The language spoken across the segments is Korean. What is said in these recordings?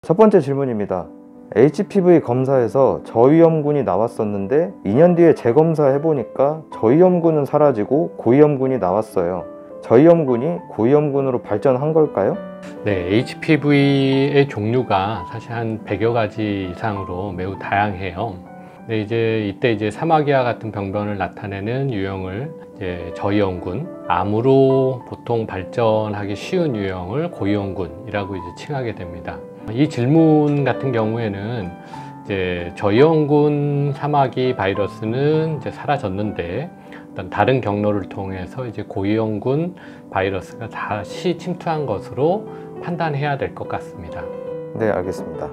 첫 번째 질문입니다. HPV 검사에서 저위험군이 나왔었는데 2년 뒤에 재검사 해보니까 저위험군은 사라지고 고위험군이 나왔어요. 저위험군이 고위험군으로 발전한 걸까요? 네, HPV의 종류가 사실 한 100여 가지 이상으로 매우 다양해요. 근데 이때 사마귀와 같은 병변을 나타내는 유형을 저위험군, 암으로 보통 발전하기 쉬운 유형을 고위험군이라고 칭하게 됩니다. 이 질문 같은 경우에는 저위험군 사마귀 바이러스는 사라졌는데 어떤 다른 경로를 통해서 고위험군 바이러스가 다시 침투한 것으로 판단해야 될 것 같습니다. 네, 알겠습니다.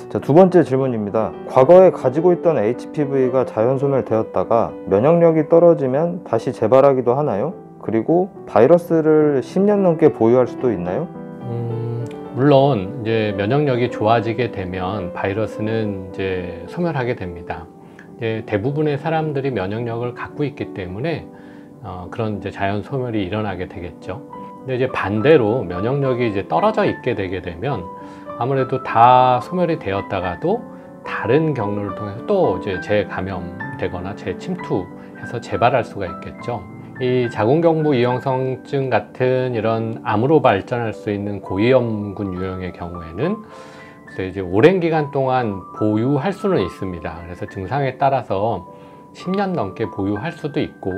자, 두 번째 질문입니다. 과거에 가지고 있던 HPV가 자연 소멸되었다가 면역력이 떨어지면 다시 재발하기도 하나요? 그리고 바이러스를 10년 넘게 보유할 수도 있나요? 물론 면역력이 좋아지게 되면 바이러스는 소멸하게 됩니다. 대부분의 사람들이 면역력을 갖고 있기 때문에 그런 자연 소멸이 일어나게 되겠죠. 근데 반대로 면역력이 떨어져 있게 되게 되면 아무래도 다 소멸이 되었다가도 다른 경로를 통해서 또 재감염되거나 재침투해서 재발할 수가 있겠죠. 이 자궁경부 이형성증 같은 이런 암으로 발전할 수 있는 고위험군 유형의 경우에는 오랜 기간 동안 보유할 수는 있습니다. 그래서 증상에 따라서 10년 넘게 보유할 수도 있고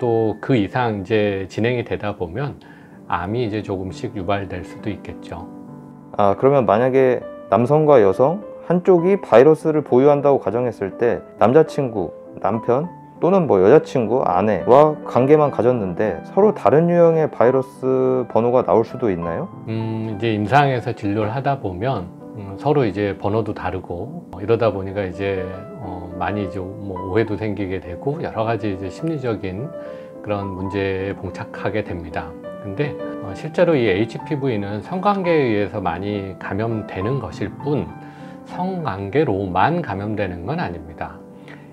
또 그 이상 진행이 되다 보면 암이 조금씩 유발될 수도 있겠죠. 그러면 만약에 남성과 여성 한쪽이 바이러스를 보유한다고 가정했을 때 남자친구, 남편 또는 여자친구, 아내와 관계만 가졌는데 서로 다른 유형의 바이러스 번호가 나올 수도 있나요? 임상에서 진료를 하다 보면 서로 번호도 다르고 이러다 보니까 많이 오해도 생기게 되고 여러 가지 심리적인 그런 문제에 봉착하게 됩니다. 근데 실제로 이 HPV는 성관계에 의해서 많이 감염되는 것일 뿐 성관계로만 감염되는 건 아닙니다.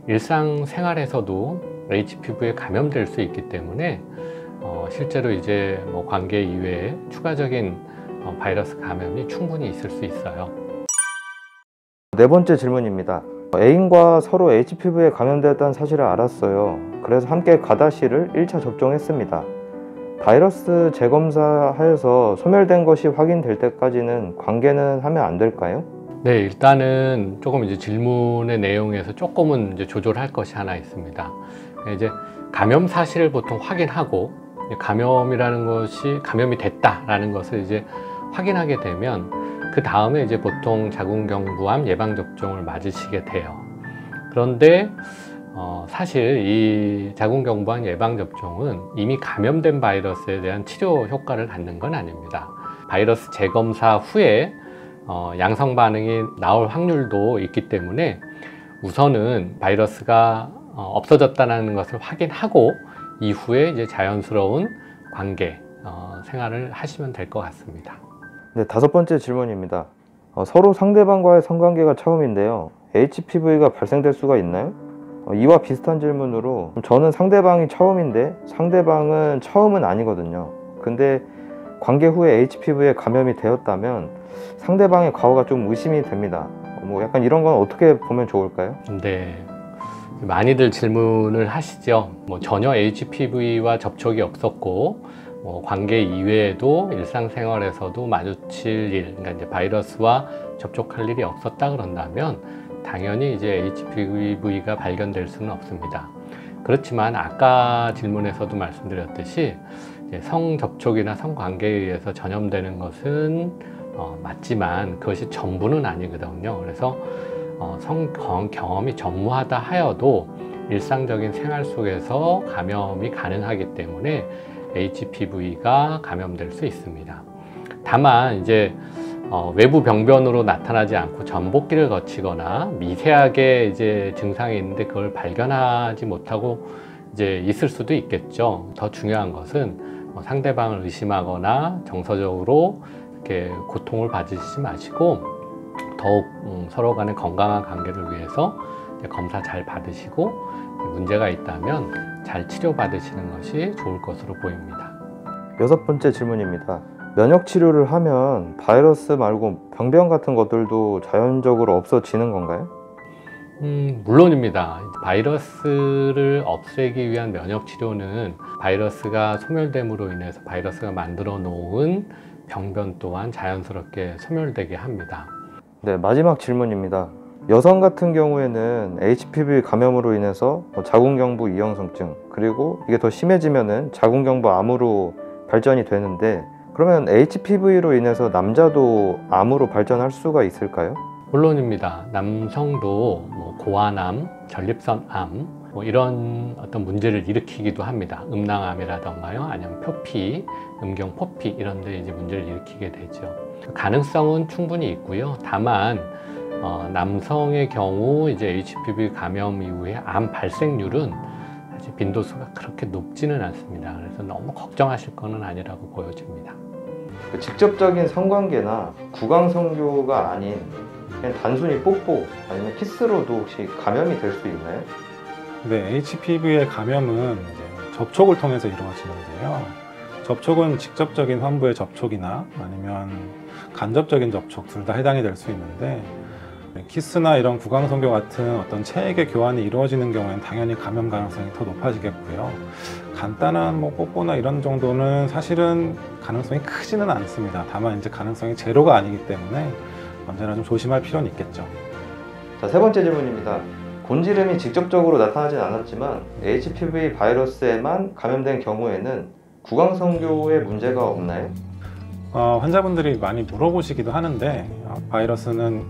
일상생활에서도 HPV에 감염될 수 있기 때문에 실제로 관계 이외에 추가적인 바이러스 감염이 충분히 있을 수 있어요. 네 번째 질문입니다. 애인과 서로 HPV에 감염되었다는 사실을 알았어요. 그래서 함께 가다시를 1차 접종했습니다. 바이러스 재검사하여서 소멸된 것이 확인될 때까지는 관계는 하면 안 될까요? 네, 일단은 조금 질문의 내용에서 조금은 조절할 것이 하나 있습니다. 감염 사실을 보통 확인하고 감염이라는 것이 감염이 됐다라는 것을 확인하게 되면 그 다음에 보통 자궁경부암 예방접종을 맞으시게 돼요. 그런데 사실 이 자궁경부암 예방접종은 이미 감염된 바이러스에 대한 치료 효과를 갖는 건 아닙니다. 바이러스 재검사 후에 양성 반응이 나올 확률도 있기 때문에 우선은 바이러스가 없어졌다는 것을 확인하고 이후에 자연스러운 관계 생활을 하시면 될 것 같습니다. 네, 다섯 번째 질문입니다. 서로 상대방과의 성관계가 처음인데요. HPV가 발생될 수가 있나요? 이와 비슷한 질문으로 저는 상대방이 처음인데 상대방은 처음은 아니거든요. 근데 관계 후에 HPV에 감염이 되었다면 상대방의 과거가 좀 의심이 됩니다. 약간 이런 건 어떻게 보면 좋을까요? 네, 많이들 질문을 하시죠. 전혀 HPV와 접촉이 없었고 관계 이외에도 일상생활에서도 마주칠 일, 그러니까 바이러스와 접촉할 일이 없었다 그런다면 당연히 HPV가 발견될 수는 없습니다. 그렇지만 아까 질문에서도 말씀드렸듯이 성접촉이나 성관계에 의해서 전염되는 것은 맞지만 그것이 전부는 아니거든요. 그래서 경험이 전무하다 하여도 일상적인 생활 속에서 감염이 가능하기 때문에 HPV가 감염될 수 있습니다. 다만 외부 병변으로 나타나지 않고 전복기를 거치거나 미세하게 증상이 있는데 그걸 발견하지 못하고 있을 수도 있겠죠. 더 중요한 것은 상대방을 의심하거나 정서적으로 이렇게 고통을 받으시지 마시고 더욱 서로 간의 건강한 관계를 위해서 검사 잘 받으시고 문제가 있다면 잘 치료받으시는 것이 좋을 것으로 보입니다. 여섯 번째 질문입니다. 면역 치료를 하면 바이러스 말고 병변 같은 것들도 자연적으로 없어지는 건가요? 물론입니다. 바이러스를 없애기 위한 면역 치료는 바이러스가 소멸됨으로 인해서 바이러스가 만들어 놓은 병변 또한 자연스럽게 소멸되게 합니다. 네, 마지막 질문입니다. 여성 같은 경우에는 HPV 감염으로 인해서 자궁경부 이형성증, 그리고 이게 더 심해지면은 자궁경부 암으로 발전이 되는데, 그러면 HPV로 인해서 남자도 암으로 발전할 수가 있을까요? 물론입니다. 남성도 고환암, 전립선암 이런 어떤 문제를 일으키기도 합니다. 음낭암이라던가요, 아니면 표피, 음경포피 이런 데 이제 문제를 일으키게 되죠. 가능성은 충분히 있고요. 다만 남성의 경우 이제 HPV 감염 이후에 암 발생률은 사실 빈도수가 그렇게 높지는 않습니다. 그래서 너무 걱정하실 거는 아니라고 보여집니다. 직접적인 성관계나 구강성교가 아닌 그냥 단순히 뽀뽀 아니면 키스로도 혹시 감염이 될 수 있나요? 네, HPV의 감염은 이제 접촉을 통해서 이루어지는데요. 접촉은 직접적인 환부의 접촉이나 아니면 간접적인 접촉 둘 다 해당이 될 수 있는데, 키스나 이런 구강성교 같은 어떤 체액의 교환이 이루어지는 경우에는 당연히 감염 가능성이 더 높아지겠고요. 간단한 뽀뽀나 이런 정도는 사실은 가능성이 크지는 않습니다. 다만 이제 가능성이 제로가 아니기 때문에 언제나 좀 조심할 필요는 있겠죠. 자, 세 번째 질문입니다. 곤지름이 직접적으로 나타나진 않았지만 HPV 바이러스에만 감염된 경우에는 구강성교에 문제가 없나요? 환자분들이 많이 물어보시기도 하는데, 바이러스는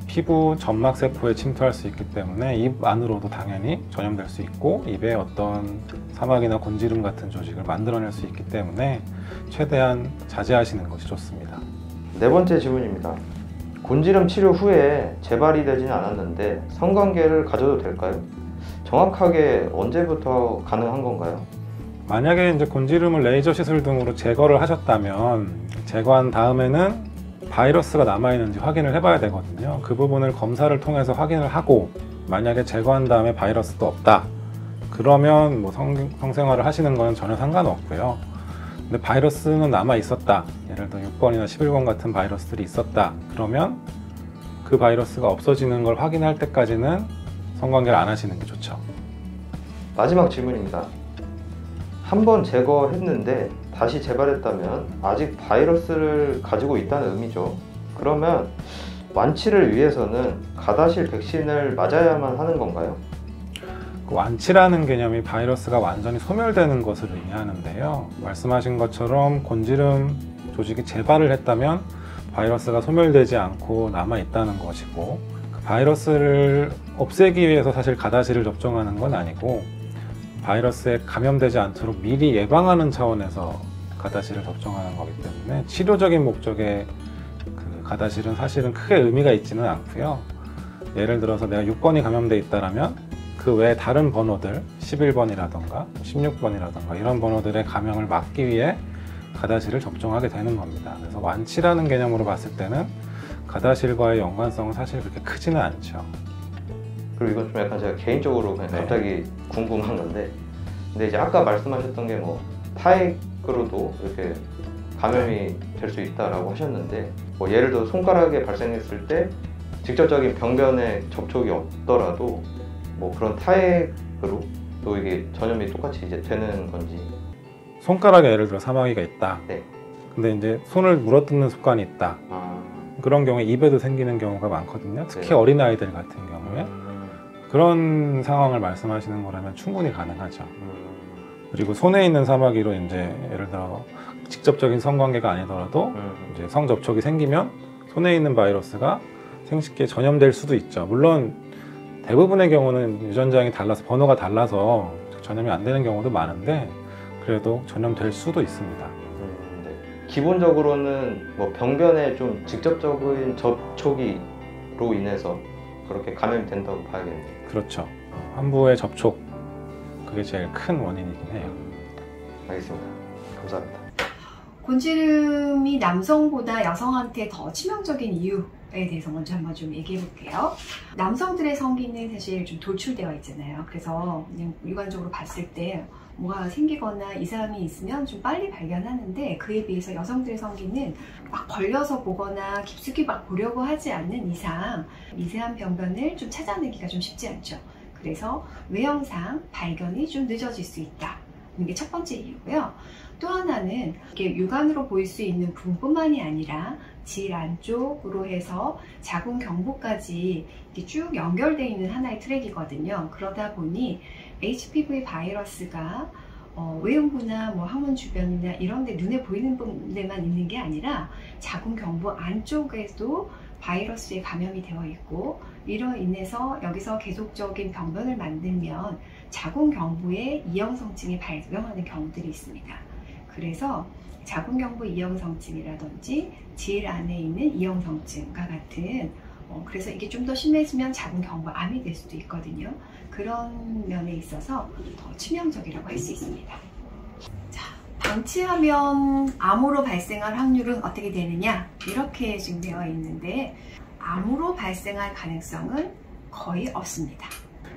피부 점막세포에 침투할 수 있기 때문에 입 안으로도 당연히 전염될 수 있고, 입에 어떤 사막이나 곤지름 같은 조직을 만들어낼 수 있기 때문에 최대한 자제하시는 것이 좋습니다. 네 번째 질문입니다. 곤지름 치료 후에 재발이 되지는 않았는데 성관계를 가져도 될까요? 정확하게 언제부터 가능한 건가요? 만약에 이제 곤지름을 레이저 시술 등으로 제거를 하셨다면, 제거한 다음에는 바이러스가 남아있는지 확인을 해봐야 되거든요. 그 부분을 검사를 통해서 확인을 하고, 만약에 제거한 다음에 바이러스도 없다, 그러면 성생활을 하시는 건 전혀 상관없고요. 근데 바이러스는 남아 있었다, 예를 들어 6번이나 11번 같은 바이러스들이 있었다, 그러면 그 바이러스가 없어지는 걸 확인할 때까지는 성관계를 안 하시는 게 좋죠. 마지막 질문입니다. 한 번 제거했는데 다시 재발했다면 아직 바이러스를 가지고 있다는 의미죠. 그러면 완치를 위해서는 가다실 백신을 맞아야만 하는 건가요? 완치라는 개념이 바이러스가 완전히 소멸되는 것을 의미하는데요. 말씀하신 것처럼 곤지름 조직이 재발을 했다면 바이러스가 소멸되지 않고 남아있다는 것이고, 그 바이러스를 없애기 위해서 사실 가다실을 접종하는 건 아니고, 바이러스에 감염되지 않도록 미리 예방하는 차원에서 가다실을 접종하는 거기 때문에 치료적인 목적의 그 가다실은 사실은 크게 의미가 있지는 않고요. 예를 들어서 내가 6번이 감염돼 있다라면 그 외에 다른 번호들 11번이라던가 16번이라던가 이런 번호들의 감염을 막기 위해 가다실을 접종하게 되는 겁니다. 그래서 완치라는 개념으로 봤을 때는 가다실과의 연관성은 사실 그렇게 크지는 않죠. 그리고 이건 좀 약간 제가 개인적으로 그냥 갑자기 궁금한 건데, 근데 이제 아까 말씀하셨던 게 뭐 타액으로도 이렇게 감염이 될 수 있다라고 하셨는데, 뭐 예를 들어 손가락에 발생했을 때 직접적인 병변에 접촉이 없더라도 뭐 그런 타액으로 또 이게 전염이 똑같이 이제 되는 건지. 손가락에 예를 들어 사마귀가 있다. 네. 근데 이제 손을 물어뜯는 습관이 있다. 그런 경우에 입에도 생기는 경우가 많거든요. 특히 네. 어린아이들 같은 경우에. 그런 상황을 말씀하시는 거라면 충분히 가능하죠. 그리고 손에 있는 사마귀로 이제 예를 들어 직접적인 성관계가 아니더라도 이제 성접촉이 생기면 손에 있는 바이러스가 생식기에 전염될 수도 있죠. 물론 대부분의 경우는 유전장이 달라서 번호가 달라서 전염이 안 되는 경우도 많은데, 그래도 전염될 수도 있습니다. 네. 기본적으로는 뭐 병변에 좀 직접적인 접촉으로 인해서 그렇게 감염이 된다고 봐야겠네요. 그렇죠. 환부의 접촉, 그게 제일 큰 원인이긴 해요. 알겠습니다. 감사합니다. 곤지름이 남성보다 여성한테 더 치명적인 이유에 대해서 먼저 한번 좀 얘기해 볼게요. 남성들의 성기는 사실 좀 돌출되어 있잖아요. 그래서 그냥 일관적으로 봤을 때 뭐가 생기거나 이상이 있으면 좀 빨리 발견하는데, 그에 비해서 여성들의 성기는 막 걸려서 보거나 깊숙이 막 보려고 하지 않는 이상 미세한 병변을 좀 찾아내기가 좀 쉽지 않죠. 그래서 외형상 발견이 좀 늦어질 수 있다. 이게 첫 번째 이유고요. 또 하나는 이게 육안으로 보일 수 있는 부분뿐만이 아니라 질 안쪽으로 해서 자궁 경부까지 이렇게 쭉 연결되어 있는 하나의 트랙이거든요. 그러다 보니 HPV 바이러스가 외음부나 뭐 항문 주변이나 이런 데 눈에 보이는 데만 있는 게 아니라 자궁 경부 안쪽에도 바이러스에 감염이 되어 있고, 이로 인해서 여기서 계속적인 병변을 만들면 자궁 경부에 이형성증이 발병하는 경우들이 있습니다. 그래서 자궁 경부 이형성증이라든지 질 안에 있는 이형성증과 같은 그래서 이게 좀 더 심해지면 자궁 경부 암이 될 수도 있거든요. 그런 면에 있어서 더 치명적이라고 할 수 있습니다. 자, 방치하면 암으로 발생할 확률은 어떻게 되느냐, 이렇게 지금 되어 있는데 암으로 발생할 가능성은 거의 없습니다.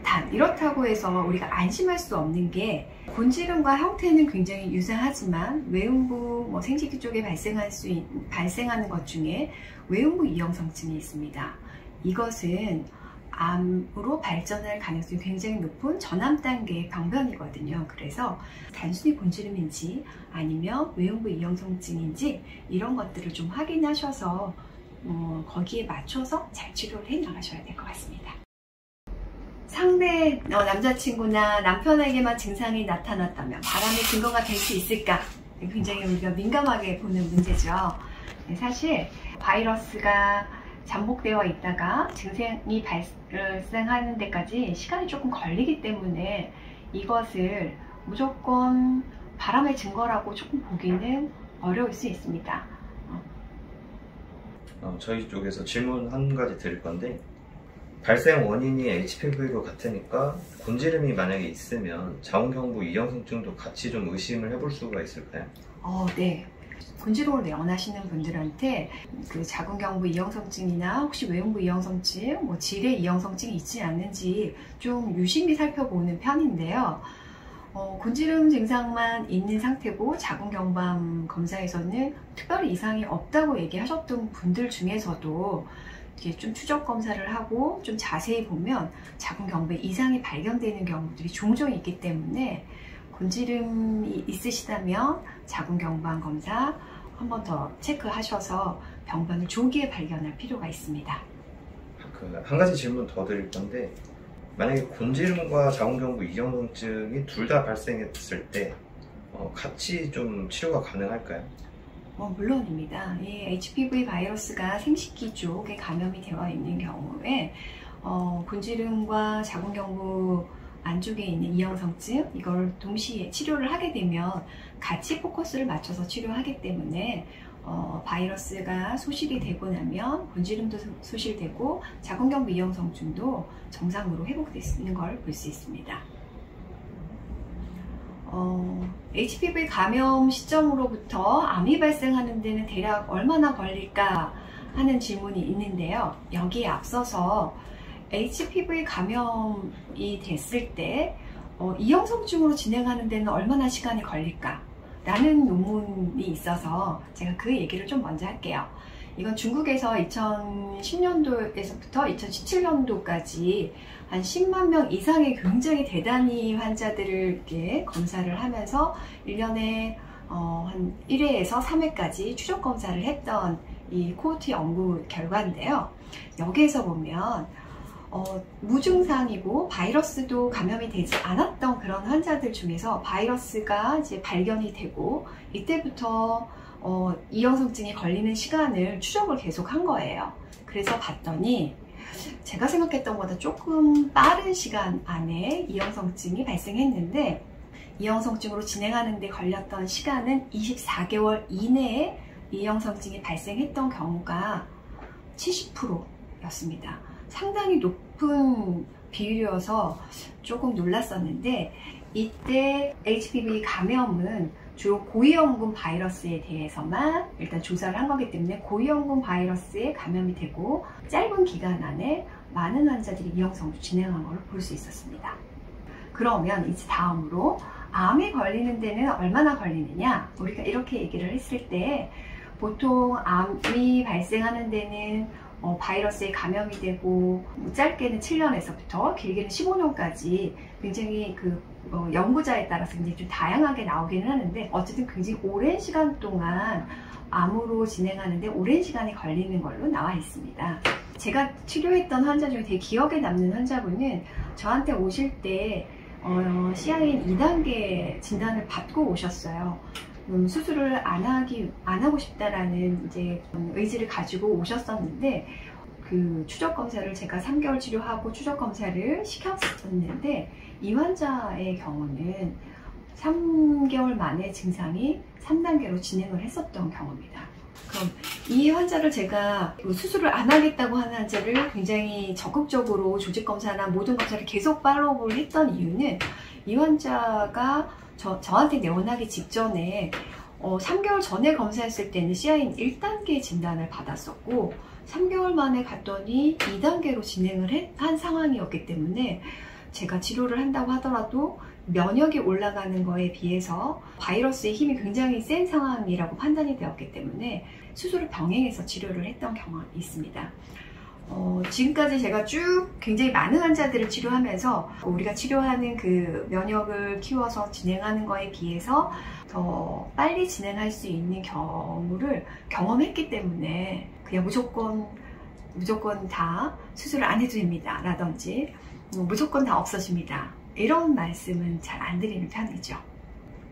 단 이렇다고 해서 우리가 안심할 수 없는 게, 곤지름과 형태는 굉장히 유사하지만 외음부 생식기 쪽에 발생하는 것 중에 외음부 이형성증이 있습니다. 이것은 암으로 발전할 가능성이 굉장히 높은 전암 단계의 병변이거든요. 그래서 단순히 곤지름인지 아니면 외음부 이형성증인지 이런 것들을 좀 확인하셔서 거기에 맞춰서 잘 치료를 해 나가셔야 될 것 같습니다. 상대 남자친구나 남편에게만 증상이 나타났다면 바람의 증거가 될 수 있을까? 굉장히 우리가 민감하게 보는 문제죠. 사실 바이러스가 잠복되어 있다가 증상이 발생하는 데까지 시간이 조금 걸리기 때문에 이것을 무조건 바람의 증거라고 조금 보기는 어려울 수 있습니다. 저희 쪽에서 질문 한 가지 드릴 건데, 발생 원인이 HPV로 같으니까 곤지름이 만약에 있으면 자궁경부 이형성증도 같이 좀 의심을 해볼 수가 있을까요? 네. 곤지름으로 원하시는 분들한테 그 자궁경부 이형성증이나 혹시 외음부 이형성증, 질의 이형성증이 있지 않는지 좀 유심히 살펴보는 편인데요. 곤지름 증상만 있는 상태고 자궁경부암 검사에서는 특별히 이상이 없다고 얘기하셨던 분들 중에서도 이게 좀 추적 검사를 하고 좀 자세히 보면 자궁경부에 이상이 발견되는 경우들이 종종 있기 때문에 곤지름이 있으시다면 자궁경부암 검사 한 번 더 체크하셔서 병변을 조기에 발견할 필요가 있습니다. 한 가지 질문 더 드릴 건데, 만약에 곤지름과 자궁경부 이형성증이 둘 다 발생했을 때 같이 좀 치료가 가능할까요? 물론입니다. 이 HPV 바이러스가 생식기 쪽에 감염이 되어 있는 경우에 곤지름과 자궁경부 안쪽에 있는 이형성증, 이걸 동시에 치료를 하게 되면 같이 포커스를 맞춰서 치료하기 때문에 바이러스가 소실이 되고 나면 곤지름도 소실되고 자궁경부 이형성증도 정상으로 회복되는 걸 볼 수 있습니다. HPV 감염 시점으로부터 암이 발생하는 데는 대략 얼마나 걸릴까 하는 질문이 있는데요. 여기에 앞서서 HPV 감염이 됐을 때 이형성증으로 진행하는 데는 얼마나 시간이 걸릴까 라는 논문이 있어서 제가 그 얘기를 좀 먼저 할게요. 이건 중국에서 2010년도에서부터 2017년도까지 한 10만 명 이상의 굉장히 대단히 환자들을 이렇게 검사를 하면서 1년에 한 1회에서 3회까지 추적 검사를 했던 이 코호트 연구 결과인데요. 여기에서 보면 무증상이고 바이러스도 감염이 되지 않았던 그런 환자들 중에서 바이러스가 이제 발견이 되고 이때부터 이형성증이 걸리는 시간을 추적을 계속 한 거예요. 그래서 봤더니 제가 생각했던 것보다 조금 빠른 시간 안에 이형성증이 발생했는데, 이형성증으로 진행하는 데 걸렸던 시간은 24개월 이내에 이형성증이 발생했던 경우가 70%였습니다. 상당히 높은 비율이어서 조금 놀랐었는데, 이때 HPV 감염은 주로 고위험군 바이러스에 대해서만 일단 조사를 한 거기 때문에 고위험군 바이러스에 감염이 되고 짧은 기간 안에 많은 환자들이 이형성증 진행한 걸 볼 수 있었습니다. 그러면 이제 다음으로 암에 걸리는 데는 얼마나 걸리느냐? 우리가 이렇게 얘기를 했을 때 보통 암이 발생하는 데는 바이러스에 감염이 되고 짧게는 7년에서부터 길게는 15년까지 굉장히 연구자에 따라서 굉장히 좀 다양하게 나오기는 하는데 어쨌든 굉장히 오랜 시간 동안 암으로 진행하는데 오랜 시간이 걸리는 걸로 나와 있습니다. 제가 치료했던 환자 중에 되게 기억에 남는 환자분은 저한테 오실 때 CIN 2단계 진단을 받고 오셨어요. 수술을 안 하고 싶다라는 이제 의지를 가지고 오셨었는데 그 추적 검사를 제가 3개월 치료하고 추적 검사를 시켰었는데 이 환자의 경우는 3개월 만에 증상이 3단계로 진행을 했었던 경우입니다. 그럼 이 환자를 제가 수술을 안 하겠다고 하는 환자를 굉장히 적극적으로 조직검사나 모든 검사를 계속 팔로우를 했던 이유는 이 환자가 저한테 내원하기 직전에 3개월 전에 검사했을 때는 CIN 1단계 진단을 받았었고 3개월 만에 갔더니 2단계로 진행을 한 상황이었기 때문에 제가 치료를 한다고 하더라도 면역이 올라가는 거에 비해서 바이러스의 힘이 굉장히 센 상황이라고 판단이 되었기 때문에 수술을 병행해서 치료를 했던 경험이 있습니다. 지금까지 제가 쭉 굉장히 많은 환자들을 치료하면서 우리가 치료하는 그 면역을 키워서 진행하는 거에 비해서 더 빨리 진행할 수 있는 경우를 경험했기 때문에 그냥 무조건 다 수술을 안 해도 됩니다 라든지 무조건 다 없어집니다 이런 말씀은 잘 안 드리는 편이죠.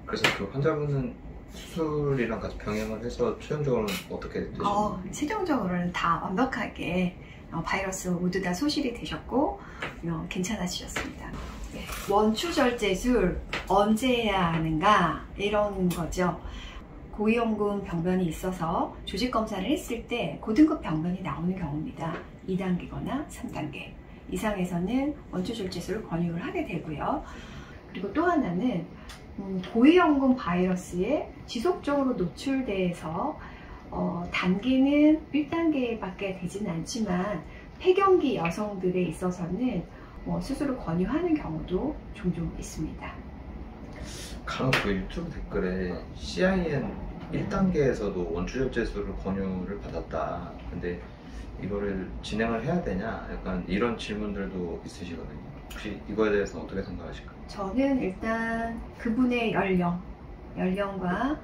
그래서 그 환자분은 수술이랑 같이 병행을 해서 최종적으로는 어떻게 되셨나요? 최종적으로는 다 완벽하게 바이러스 모두 다 소실이 되셨고 괜찮아지셨습니다. 원추절제술 언제 해야 하는가 이런 거죠. 고위험군 병변이 있어서 조직검사를 했을 때 고등급 병변이 나오는 경우입니다. 2단계거나 3단계 이상에서는 원추절제술을 권유를 하게 되고요. 그리고 또 하나는 고위험군 바이러스에 지속적으로 노출돼서 단계는 1단계밖에 되지는 않지만 폐경기 여성들에 있어서는 수술을 권유하는 경우도 종종 있습니다. 간혹 그 유튜브 댓글에 CIN 1단계에서도 원추절제술을 권유를 받았다. 근데 이거를 진행을 해야 되냐? 약간 이런 질문들도 있으시거든요. 혹시 이거에 대해서 어떻게 생각하실까요? 저는 일단 그분의 연령과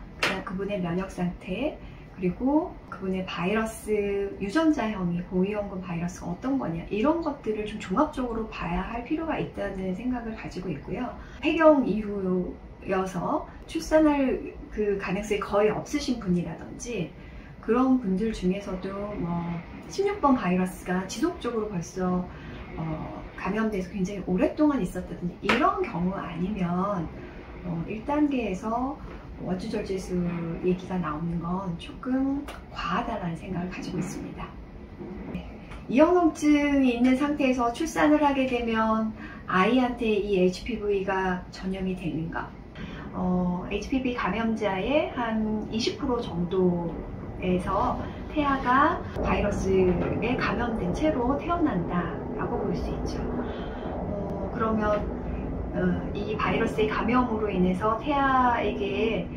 그분의 면역 상태 그리고 그분의 바이러스 유전자형이 고위험군 바이러스가 어떤 거냐 이런 것들을 좀 종합적으로 봐야 할 필요가 있다는 생각을 가지고 있고요. 폐경 이후여서 출산할 그 가능성이 거의 없으신 분이라든지 그런 분들 중에서도 16번 바이러스가 지속적으로 벌써 감염돼서 굉장히 오랫동안 있었다든지 이런 경우 아니면 1단계에서 원추절제술 얘기가 나오는 건 조금 과하다는 생각을 가지고 있습니다. 이형성증이 있는 상태에서 출산을 하게 되면 아이한테 이 HPV가 전염이 되는가? HPV 감염자의 한 20% 정도에서 태아가 바이러스에 감염된 채로 태어난다라고 볼 수 있죠. 그러면 이 바이러스의 감염으로 인해서 태아에게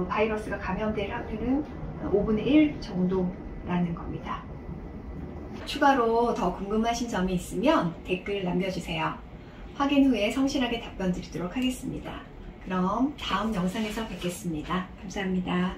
바이러스가 감염될 확률은 5분의 1 정도라는 겁니다. 추가로 더 궁금하신 점이 있으면 댓글 남겨주세요. 확인 후에 성실하게 답변 드리도록 하겠습니다. 그럼 다음 영상에서 뵙겠습니다. 감사합니다.